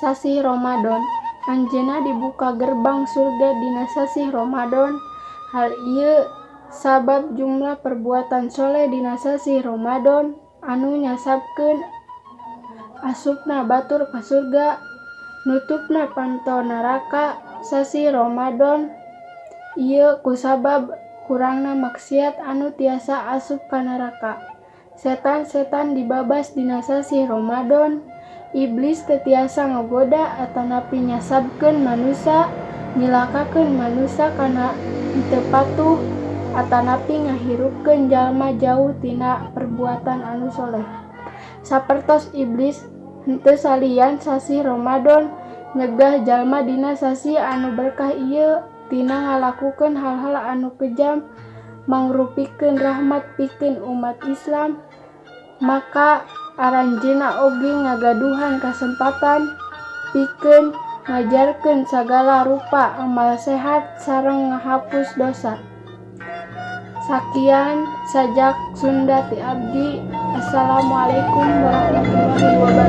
sasi Ramadan. Anjeunna dibuka gerbang surga dina sasi Ramadan. Hal ieu sabab jumlah perbuatan soleh dina sasi Ramadan anu nyasabkeun asupna batur ka surga, nutupna panto naraka. Sasi Ramadan ieu kusabab kurangna maksiat anu tiasa asup ka neraka. Setan-setan dibabas dina sasi Ramadan. Iblis teu tiasa ngagoda atanapi nyasabkeun manusa, nyilakakeun manusa kana henteu patuh atanapi ngahirupkeun jalma jauh tina perbuatan anu soleh. Sapertos iblis henteu salian sasi Ramadan nyegah jalma dina sasi anu berkah ieu tina ngalakukeun hal-hal anu kejam mangrupikeun rahmat pikeun umat Islam. Maka aranjeunna oge ngagaduhan kasempatan pikeun ngajarkeun sagala rupa amal sehat sareng ngahapus dosa. Sakian sajak Sunda ti abdi. Assalamualaikum warahmatullahi wabarakatuh.